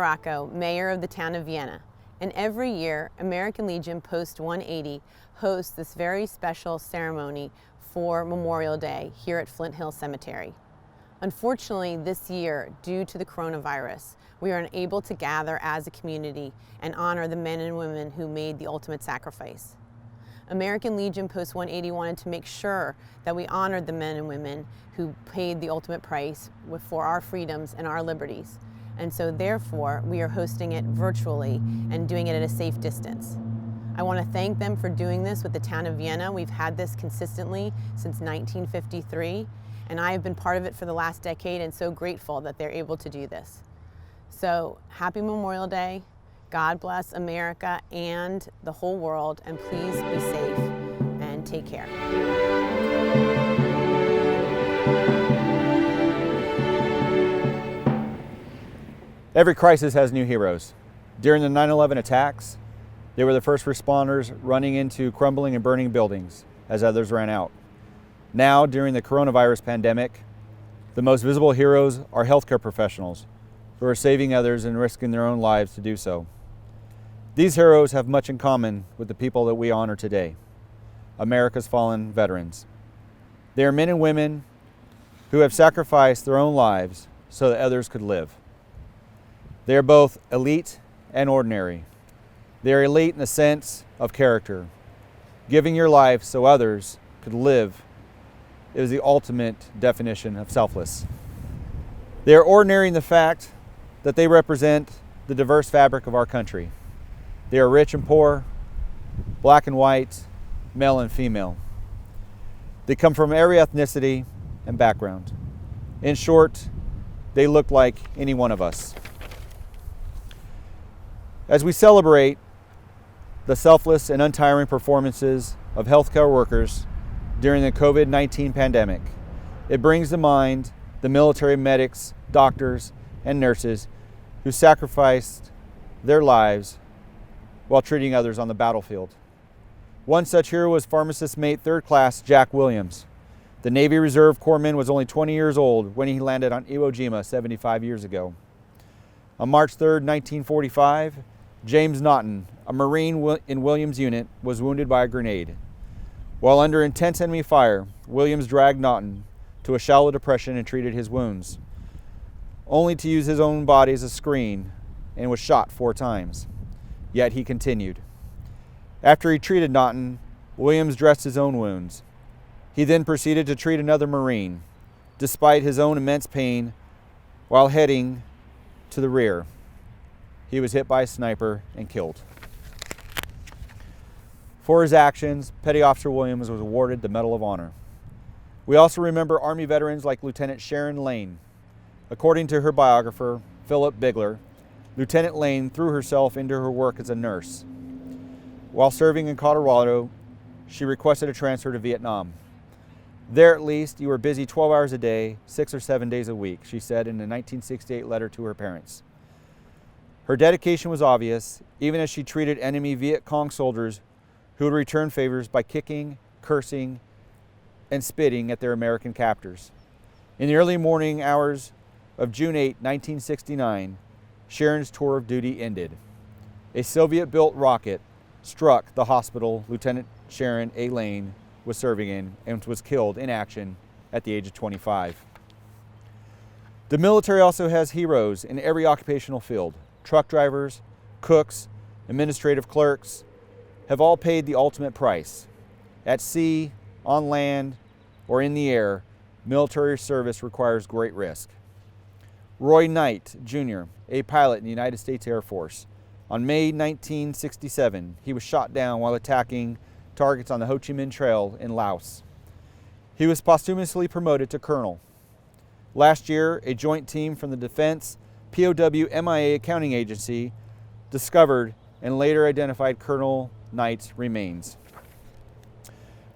Rocco, mayor of the town of Vienna, and every year American Legion Post 180 hosts this very special ceremony for Memorial Day here at Flint Hill Cemetery. Unfortunately, this year, due to the coronavirus, we are unable to gather as a community and honor the men and women who made the ultimate sacrifice. American Legion Post 180 wanted to make sure that we honored the men and women who paid the ultimate price for our freedoms and our liberties. And so therefore, we are hosting it virtually and doing it at a safe distance. I want to thank them for doing this with the town of Vienna. We've had this consistently since 1953, and I have been part of it for the last decade and so grateful that they're able to do this. So happy Memorial Day. God bless America and the whole world, and please be safe and take care. Every crisis has new heroes. During the 9/11 attacks, they were the first responders running into crumbling and burning buildings as others ran out. Now, during the coronavirus pandemic, the most visible heroes are healthcare professionals who are saving others and risking their own lives to do so. These heroes have much in common with the people that we honor today, America's fallen veterans. They are men and women who have sacrificed their own lives so that others could live. They are both elite and ordinary. They are elite in the sense of character. Giving your life so others could live is the ultimate definition of selfless. They are ordinary in the fact that they represent the diverse fabric of our country. They are rich and poor, black and white, male and female. They come from every ethnicity and background. In short, they look like any one of us. As we celebrate the selfless and untiring performances of healthcare workers during the COVID-19 pandemic, it brings to mind the military medics, doctors, and nurses who sacrificed their lives while treating others on the battlefield. One such hero was Pharmacist Mate 3rd Class Jack Williams. The Navy Reserve Corpsman was only 20 years old when he landed on Iwo Jima 75 years ago. On March 3, 1945, James Naughton, a Marine in Williams' unit, was wounded by a grenade. While under intense enemy fire, Williams dragged Naughton to a shallow depression and treated his wounds, only to use his own body as a screen, and was shot 4 times. Yet he continued. After he treated Naughton, Williams dressed his own wounds. He then proceeded to treat another Marine, despite his own immense pain, while heading to the rear. He was hit by a sniper and killed. For his actions, Petty Officer Williams was awarded the Medal of Honor. We also remember Army veterans like Lieutenant Sharon Lane. According to her biographer, Philip Bigler, Lieutenant Lane threw herself into her work as a nurse. While serving in Colorado, she requested a transfer to Vietnam. There, at least, you were busy 12 hours a day, 6 or 7 days a week, she said in a 1968 letter to her parents. Her dedication was obvious, even as she treated enemy Viet Cong soldiers who would return favors by kicking, cursing, and spitting at their American captors. In the early morning hours of June 8, 1969, Sharon's tour of duty ended. A Soviet-built rocket struck the hospital Lieutenant Sharon A. Lane was serving in and was killed in action at the age of 25. The military also has heroes in every occupational field. Truck drivers, cooks, administrative clerks have all paid the ultimate price. At sea, on land, or in the air, military service requires great risk. Roy Knight, Jr., a pilot in the United States Air Force. On May 1967, he was shot down while attacking targets on the Ho Chi Minh Trail in Laos. He was posthumously promoted to colonel. Last year, a joint team from the Defense POW MIA Accounting Agency discovered and later identified Colonel Knight's remains.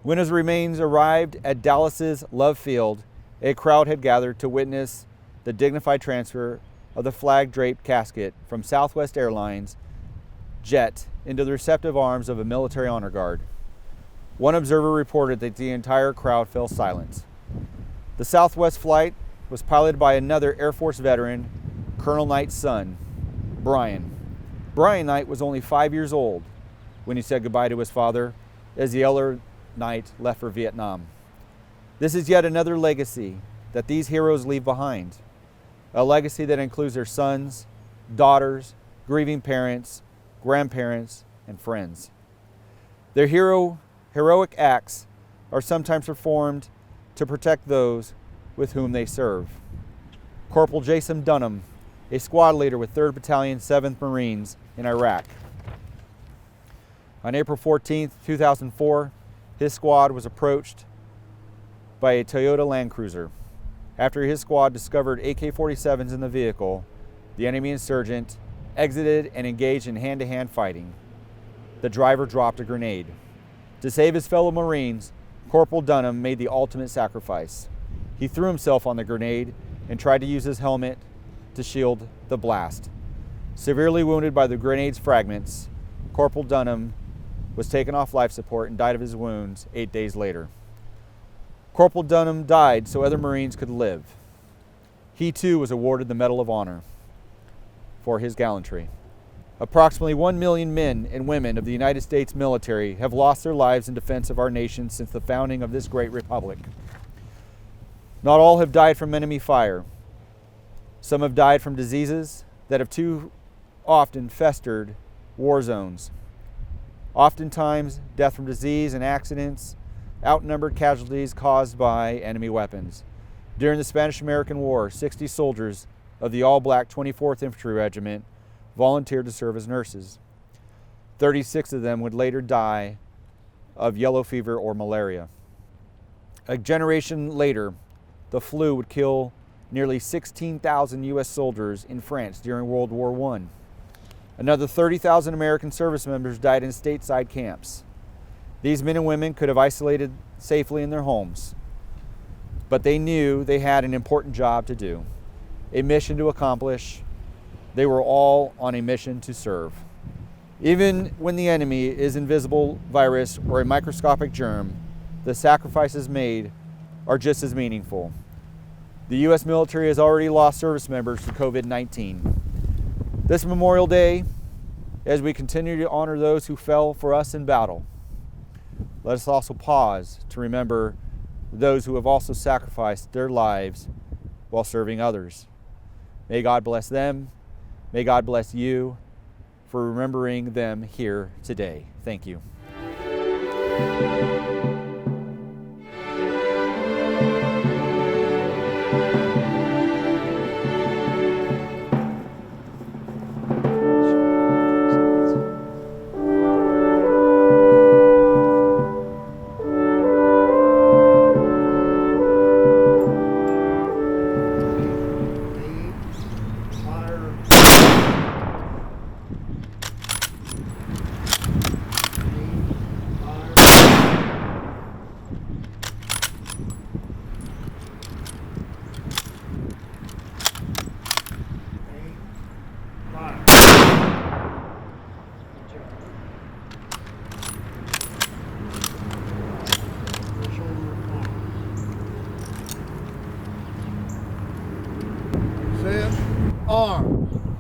When his remains arrived at Dallas's Love Field, a crowd had gathered to witness the dignified transfer of the flag-draped casket from Southwest Airlines jet into the receptive arms of a military honor guard. One observer reported that the entire crowd fell silent. The Southwest flight was piloted by another Air Force veteran, Colonel Knight's son. Brian. Brian Knight was only 5 years old when he said goodbye to his father as the elder Knight left for Vietnam. This is yet another legacy that these heroes leave behind, a legacy that includes their sons, daughters, grieving parents, grandparents, and friends. Their heroic acts are sometimes performed to protect those with whom they serve. Corporal Jason Dunham, a squad leader with 3rd Battalion, 7th Marines in Iraq. On April 14, 2004, his squad was approached by a Toyota Land Cruiser. After his squad discovered AK-47s in the vehicle, the enemy insurgent exited and engaged in hand-to-hand fighting. The driver dropped a grenade. To save his fellow Marines, Corporal Dunham made the ultimate sacrifice. He threw himself on the grenade and tried to use his helmet to shield the blast. Severely wounded by the grenade's fragments, Corporal Dunham was taken off life support and died of his wounds 8 days later. Corporal Dunham died so other Marines could live. He too was awarded the Medal of Honor for his gallantry. Approximately 1 million men and women of the United States military have lost their lives in defense of our nation since the founding of this great republic. Not all have died from enemy fire. Some have died from diseases that have too often festered war zones. Oftentimes, death from disease and accidents outnumbered casualties caused by enemy weapons. During the Spanish-American War, 60 soldiers of the all-black 24th Infantry Regiment volunteered to serve as nurses. 36 of them would later die of yellow fever or malaria. A generation later, the flu would kill nearly 16,000 U.S. soldiers in France during World War I. Another 30,000 American service members died in stateside camps. These men and women could have isolated safely in their homes, but they knew they had an important job to do, a mission to accomplish. They were all on a mission to serve. Even when the enemy is invisible virus or a microscopic germ, the sacrifices made are just as meaningful. The U.S. military has already lost service members to COVID-19. This Memorial Day, as we continue to honor those who fell for us in battle, let us also pause to remember those who have also sacrificed their lives while serving others. May God bless them. May God bless you for remembering them here today. Thank you. Set, arm.